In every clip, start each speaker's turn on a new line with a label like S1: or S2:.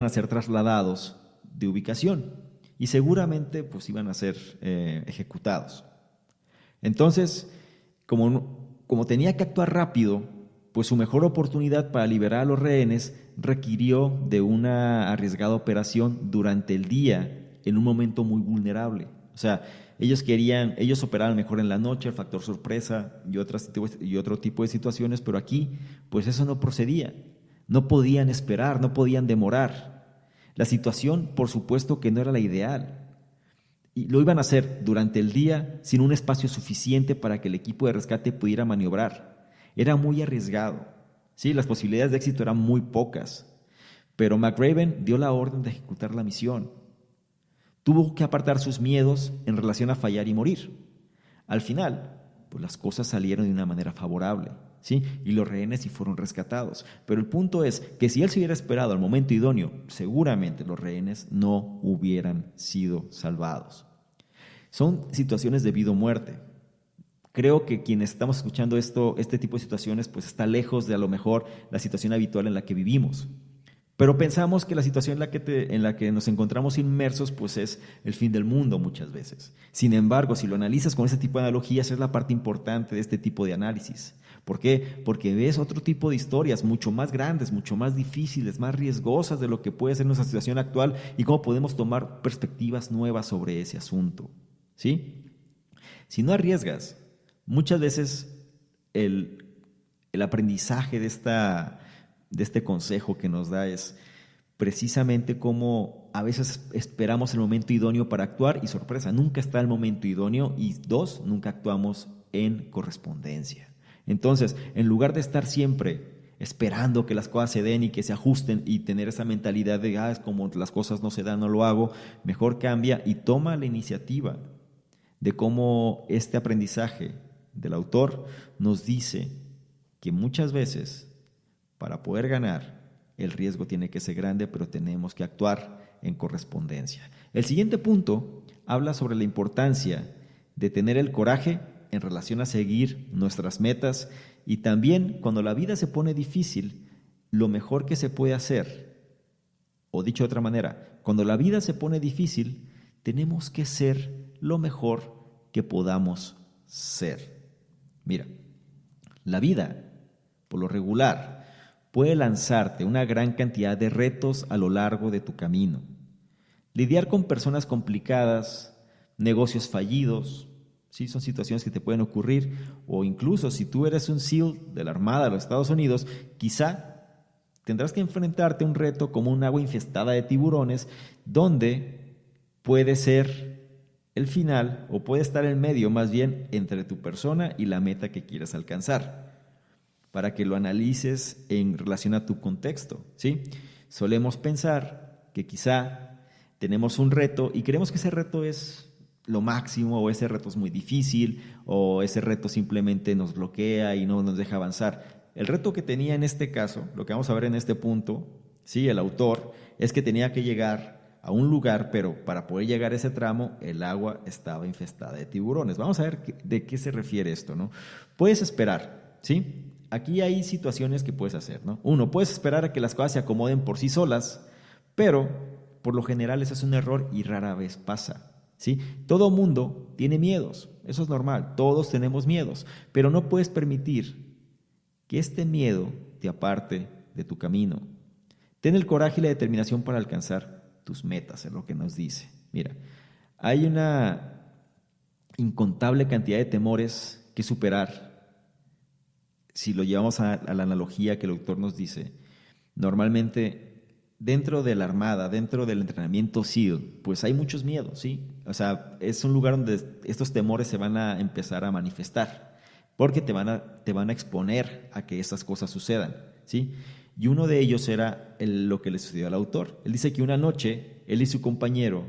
S1: a ser trasladados de ubicación y seguramente pues iban a ser ejecutados. Entonces, como tenía que actuar rápido, pues su mejor oportunidad para liberar a los rehenes requirió de una arriesgada operación durante el día en un momento muy vulnerable. O sea, ellos operaban mejor en la noche, el factor sorpresa y otro tipo de situaciones, pero aquí pues eso no procedía. No podían esperar, no podían demorar. La situación, por supuesto que no era la ideal. Y lo iban a hacer durante el día sin un espacio suficiente para que el equipo de rescate pudiera maniobrar. Era muy arriesgado. Sí, las posibilidades de éxito eran muy pocas. Pero McRaven dio la orden de ejecutar la misión. Tuvo que apartar sus miedos en relación a fallar y morir. Al final, pues las cosas salieron de una manera favorable, ¿sí? Y los rehenes sí fueron rescatados. Pero el punto es que si él se hubiera esperado al momento idóneo, seguramente los rehenes no hubieran sido salvados. Son situaciones de vida o muerte. Creo que quienes estamos escuchando este tipo de situaciones, pues está lejos de a lo mejor la situación habitual en la que vivimos. Pero pensamos que la situación en la que nos encontramos inmersos pues es el fin del mundo muchas veces. Sin embargo, si lo analizas con ese tipo de analogías, es la parte importante de este tipo de análisis. ¿Por qué? Porque ves otro tipo de historias mucho más grandes, mucho más difíciles, más riesgosas de lo que puede ser nuestra situación actual y cómo podemos tomar perspectivas nuevas sobre ese asunto. ¿Sí? Si no arriesgas, muchas veces el aprendizaje de este consejo que nos da es precisamente cómo a veces esperamos el momento idóneo para actuar y sorpresa, nunca está el momento idóneo y dos, nunca actuamos en correspondencia. Entonces, en lugar de estar siempre esperando que las cosas se den y que se ajusten y tener esa mentalidad de, es como las cosas no se dan, no lo hago, mejor cambia y toma la iniciativa de cómo este aprendizaje del autor nos dice que muchas veces para poder ganar, el riesgo tiene que ser grande, pero tenemos que actuar en correspondencia. El siguiente punto habla sobre la importancia de tener el coraje en relación a seguir nuestras metas y también cuando la vida se pone difícil, lo mejor que se puede hacer, o dicho de otra manera, cuando la vida se pone difícil, tenemos que ser lo mejor que podamos ser. Mira, la vida, por lo regular, puede lanzarte una gran cantidad de retos a lo largo de tu camino. Lidiar con personas complicadas, negocios fallidos, ¿sí? Son situaciones que te pueden ocurrir, o incluso si tú eres un SEAL de la Armada de los Estados Unidos, quizá tendrás que enfrentarte a un reto como un agua infestada de tiburones, donde puede ser el final, o puede estar en medio más bien entre tu persona y la meta que quieres alcanzar, para que lo analices en relación a tu contexto, ¿sí? Solemos pensar que quizá tenemos un reto y creemos que ese reto es lo máximo, o ese reto es muy difícil, o ese reto simplemente nos bloquea y no nos deja avanzar. El reto que tenía en este caso, lo que vamos a ver en este punto, ¿sí? El autor, es que tenía que llegar a un lugar, pero para poder llegar a ese tramo, el agua estaba infestada de tiburones. Vamos a ver de qué se refiere esto, ¿no? Puedes esperar, ¿sí? Aquí hay situaciones que puedes hacer, ¿no? Uno, puedes esperar a que las cosas se acomoden por sí solas, pero por lo general ese es un error y rara vez pasa, ¿sí? Todo mundo tiene miedos, eso es normal, todos tenemos miedos, pero no puedes permitir que este miedo te aparte de tu camino. Ten el coraje y la determinación para alcanzar tus metas, es lo que nos dice. Mira, hay una incontable cantidad de temores que superar. Si lo llevamos a la analogía que el autor nos dice, normalmente dentro de la Armada, dentro del entrenamiento SEAL, pues hay muchos miedos, ¿sí? O sea, es un lugar donde estos temores se van a empezar a manifestar, porque te van a exponer a que esas cosas sucedan, ¿sí? Y uno de ellos era lo que le sucedió al autor. Él dice que una noche, él y su compañero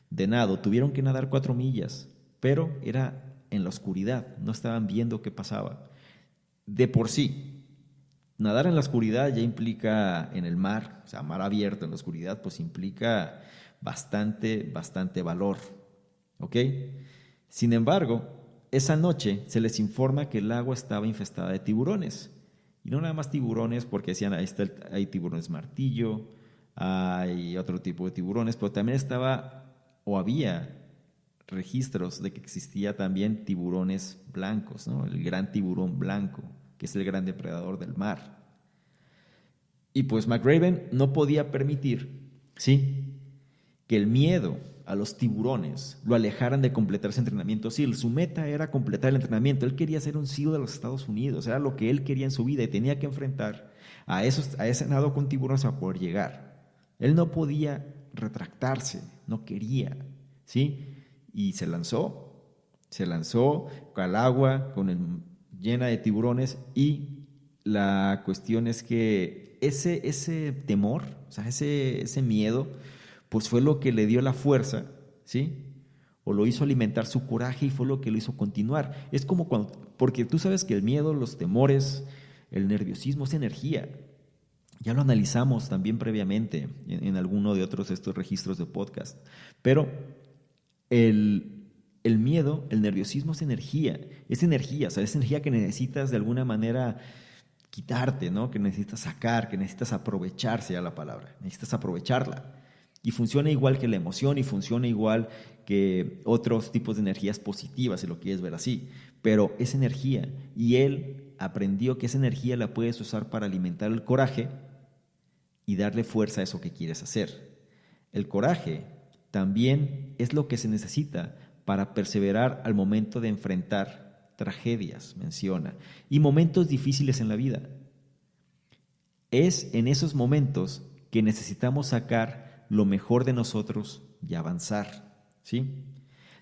S1: de nado tuvieron que nadar 4 millas, pero era en la oscuridad, no estaban viendo qué pasaba. De por sí, nadar en la oscuridad ya implica en el mar, o sea, mar abierto en la oscuridad, pues implica bastante valor, ¿ok? Sin embargo, esa noche se les informa que el agua estaba infestada de tiburones. Y no nada más tiburones, porque decían, hay tiburones martillo, hay otro tipo de tiburones, pero también había registros de que existía también tiburones blancos, ¿no? El gran tiburón blanco, que es el gran depredador del mar. Y pues McRaven no podía permitir, ¿sí?, que el miedo a los tiburones lo alejaran de completar su entrenamiento SEAL. Su meta era completar el entrenamiento. Él quería ser un SEAL de los Estados Unidos. Era lo que él quería en su vida y tenía que enfrentar a ese nado con tiburones para poder llegar. Él no podía retractarse, no quería, ¿sí? Y se lanzó al agua llena de tiburones, y la cuestión es que ese temor, o sea, ese miedo, pues fue lo que le dio la fuerza, ¿sí? O lo hizo alimentar su coraje y fue lo que lo hizo continuar. Es como porque tú sabes que el miedo, los temores, el nerviosismo es energía. Ya lo analizamos también previamente en alguno de otros de estos registros de podcast. Pero el miedo, el nerviosismo es energía, o sea, es energía que necesitas de alguna manera quitarte, ¿no? Que necesitas sacar, que necesitas aprovechar, sea la palabra, necesitas aprovecharla. Y funciona igual que la emoción y funciona igual que otros tipos de energías positivas, si lo quieres ver así. Pero es energía, y él aprendió que esa energía la puedes usar para alimentar el coraje y darle fuerza a eso que quieres hacer. El coraje también es lo que se necesita para perseverar al momento de enfrentar tragedias, menciona, y momentos difíciles en la vida. Es en esos momentos que necesitamos sacar lo mejor de nosotros y avanzar, ¿sí?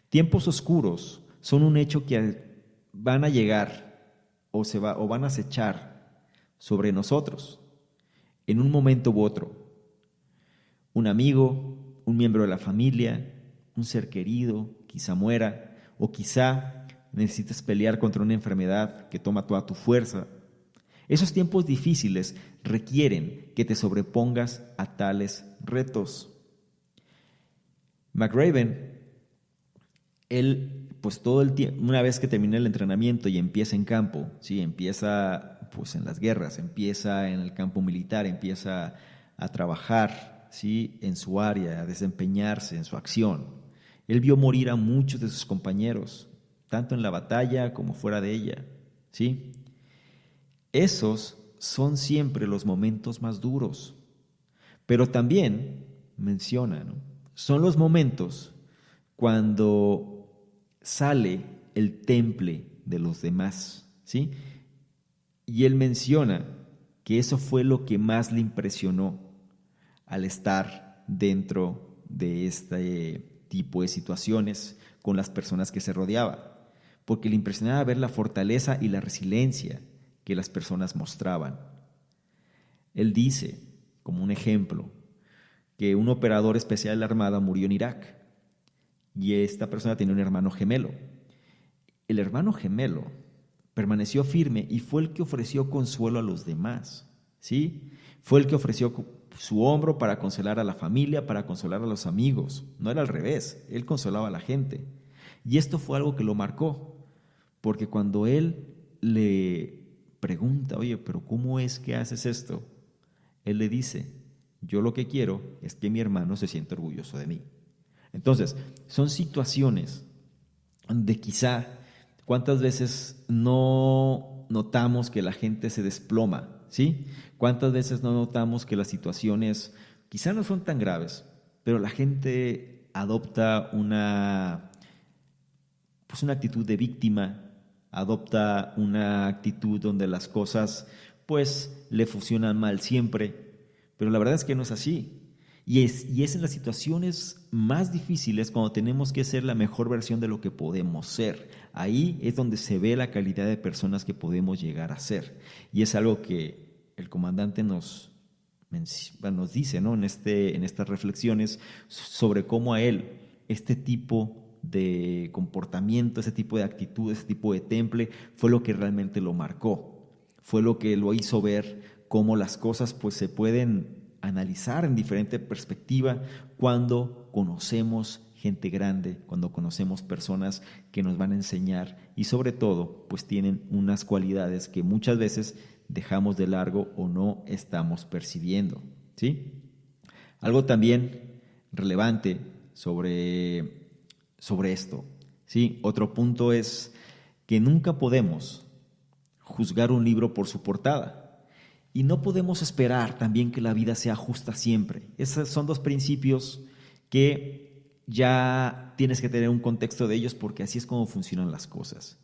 S1: Tiempos oscuros son un hecho que van a llegar o van a acechar sobre nosotros en un momento u otro. Un amigo, un miembro de la familia, un ser querido, quizá muera, o quizá necesites pelear contra una enfermedad que toma toda tu fuerza. Esos tiempos difíciles requieren que te sobrepongas a tales retos. McRaven, él, pues todo el tiempo, una vez que termina el entrenamiento y empieza en campo, ¿sí? Empieza pues en las guerras, empieza en el campo militar, empieza a trabajar, ¿sí?, en su área, a desempeñarse en su acción. Él vio morir a muchos de sus compañeros, tanto en la batalla como fuera de ella, ¿sí? Esos son siempre los momentos más duros, pero también menciona, ¿no?, son los momentos cuando sale el temple de los demás, ¿sí? Y él menciona que eso fue lo que más le impresionó al estar dentro de este tipo de situaciones con las personas que se rodeaba, porque le impresionaba ver la fortaleza y la resiliencia que las personas mostraban. Él dice, como un ejemplo, que un operador especial de la Armada murió en Irak y esta persona tenía un hermano gemelo. El hermano gemelo permaneció firme y fue el que ofreció consuelo a los demás, ¿sí? Fue el que ofreció su hombro para consolar a la familia, para consolar a los amigos. No era al revés, él consolaba a la gente. Y esto fue algo que lo marcó, porque cuando él le pregunta, oye, pero ¿cómo es que haces esto?, él le dice, yo lo que quiero es que mi hermano se sienta orgulloso de mí. Entonces, son situaciones de quizá cuántas veces no notamos que la gente se desploma, ¿sí? Cuántas veces no notamos que las situaciones quizá no son tan graves, pero la gente adopta una actitud de víctima, adopta una actitud donde las cosas pues le funcionan mal siempre, pero la verdad es que no es así. Y es en las situaciones más difíciles cuando tenemos que ser la mejor versión de lo que podemos ser. Ahí es donde se ve la calidad de personas que podemos llegar a ser. Y es algo que el comandante nos dice, ¿no?, en estas reflexiones sobre cómo a él este tipo de comportamiento, ese tipo de actitud, ese tipo de temple fue lo que realmente lo marcó. Fue lo que lo hizo ver cómo las cosas pues se pueden analizar en diferente perspectiva cuando conocemos gente grande, cuando conocemos personas que nos van a enseñar y sobre todo pues tienen unas cualidades que muchas veces dejamos de largo o no estamos percibiendo, ¿sí? Algo también relevante sobre esto, ¿sí? Otro punto es que nunca podemos juzgar un libro por su portada y no podemos esperar también que la vida sea justa siempre. Esos son dos principios que ya tienes que tener un contexto de ellos porque así es como funcionan las cosas.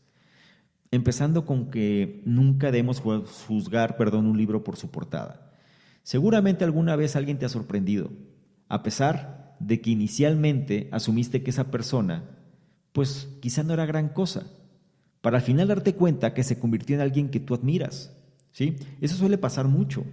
S1: Empezando con que nunca debemos juzgar, un libro por su portada. Seguramente alguna vez alguien te ha sorprendido, a pesar de que inicialmente asumiste que esa persona, pues quizá no era gran cosa, para al final darte cuenta que se convirtió en alguien que tú admiras, ¿sí? Eso suele pasar mucho.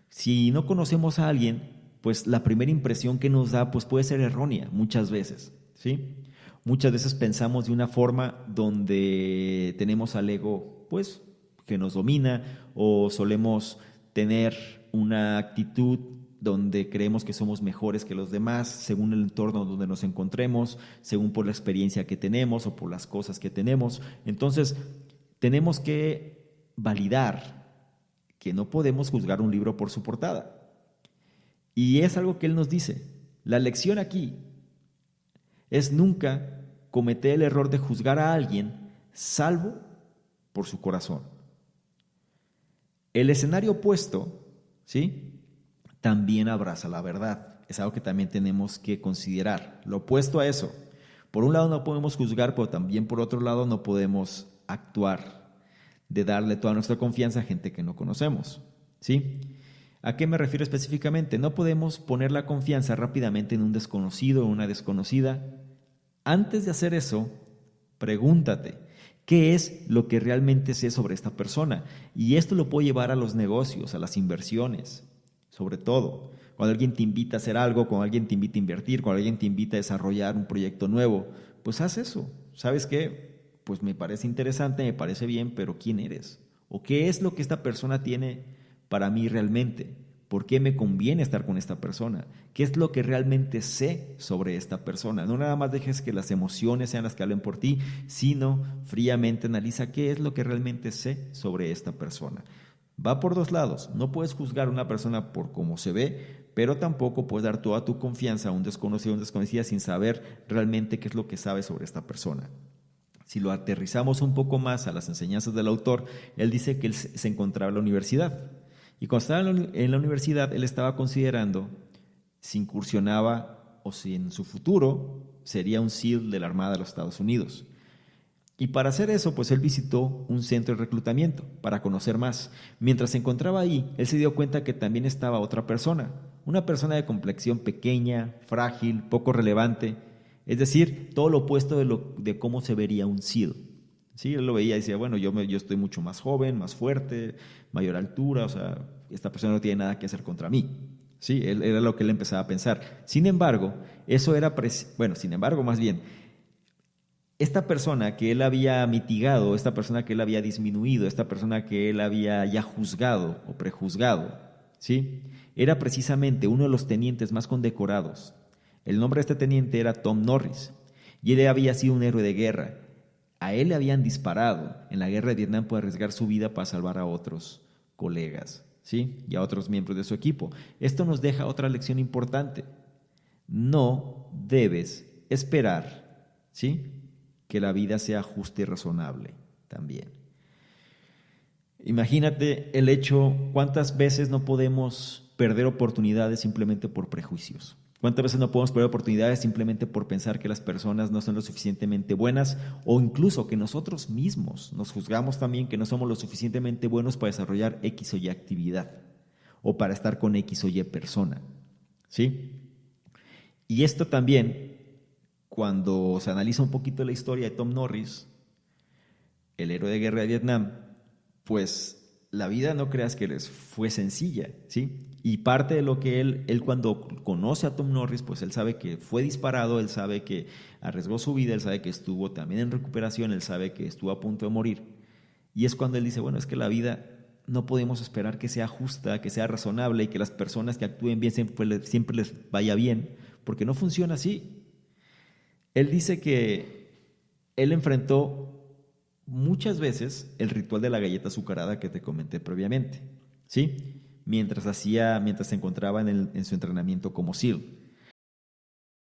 S1: Si no conocemos a alguien, pues la primera impresión que nos da pues puede ser errónea muchas veces, ¿sí? Muchas veces pensamos de una forma donde tenemos al ego, pues, que nos domina o solemos tener una actitud donde creemos que somos mejores que los demás, según el entorno donde nos encontremos, según por la experiencia que tenemos o por las cosas que tenemos. Entonces, tenemos que validar que no podemos juzgar un libro por su portada. Y es algo que él nos dice. La lección aquí es nunca cometer el error de juzgar a alguien salvo por su corazón. El escenario opuesto, ¿sí?, también abraza la verdad. Es algo que también tenemos que considerar. Lo opuesto a eso. Por un lado no podemos juzgar, pero también por otro lado no podemos actuar de darle toda nuestra confianza a gente que no conocemos, ¿sí? ¿A qué me refiero específicamente? No podemos poner la confianza rápidamente en un desconocido o una desconocida. Antes de hacer eso, pregúntate, ¿qué es lo que realmente sé sobre esta persona? Y esto lo puedo llevar a los negocios, a las inversiones, sobre todo. Cuando alguien te invita a hacer algo, cuando alguien te invita a invertir, cuando alguien te invita a desarrollar un proyecto nuevo, pues haz eso. ¿Sabes qué? Pues me parece interesante, me parece bien, pero ¿quién eres? ¿O qué es lo que esta persona tiene para mí realmente? ¿Por qué me conviene estar con esta persona? ¿Qué es lo que realmente sé sobre esta persona? No nada más dejes que las emociones sean las que hablen por ti, sino fríamente analiza qué es lo que realmente sé sobre esta persona. Va por dos lados. No puedes juzgar a una persona por cómo se ve, pero tampoco puedes dar toda tu confianza a un desconocido o una desconocida sin saber realmente qué es lo que sabe sobre esta persona. Si lo aterrizamos un poco más a las enseñanzas del autor, él dice que él se encontraba en la universidad. Y cuando estaba en la universidad, él estaba considerando si incursionaba o si en su futuro sería un SEAL de la Armada de los Estados Unidos. Y para hacer eso, pues él visitó un centro de reclutamiento para conocer más. Mientras se encontraba ahí, él se dio cuenta que también estaba otra persona, una persona de complexión pequeña, frágil, poco relevante, es decir, todo lo opuesto de cómo se vería un SEAL. Sí, él lo veía y decía, bueno, yo estoy mucho más joven, más fuerte, mayor altura, o sea, esta persona no tiene nada que hacer contra mí. Sí, era lo que él empezaba a pensar. Sin embargo, más bien, esta persona que él había mitigado, esta persona que él había disminuido, esta persona que él había ya juzgado o prejuzgado, ¿sí?, era precisamente uno de los tenientes más condecorados. El nombre de este teniente era Tom Norris y él había sido un héroe de guerra. A él le habían disparado en la guerra de Vietnam por arriesgar su vida para salvar a otros colegas, ¿sí?, y a otros miembros de su equipo. Esto nos deja otra lección importante. No debes esperar, ¿sí?, que la vida sea justa y razonable también. Imagínate el hecho, ¿cuántas veces no podemos perder oportunidades simplemente por prejuicios? ¿Cuántas veces no podemos perder oportunidades simplemente por pensar que las personas no son lo suficientemente buenas o incluso que nosotros mismos nos juzgamos también que no somos lo suficientemente buenos para desarrollar X o Y actividad o para estar con X o Y persona? ¿Sí? Y esto también, cuando se analiza un poquito la historia de Tom Norris, el héroe de guerra de Vietnam, pues la vida no creas que les fue sencilla, ¿sí? Y parte de lo que él cuando conoce a Tom Norris, pues él sabe que fue disparado, él sabe que arriesgó su vida, él sabe que estuvo también en recuperación, él sabe que estuvo a punto de morir. Y es cuando él dice, bueno, es que la vida no podemos esperar que sea justa, que sea razonable y que las personas que actúen bien siempre les vaya bien, porque no funciona así. Él dice que él enfrentó muchas veces el ritual de la galleta azucarada que te comenté previamente, ¿sí? mientras se encontraba en su entrenamiento como SEAL.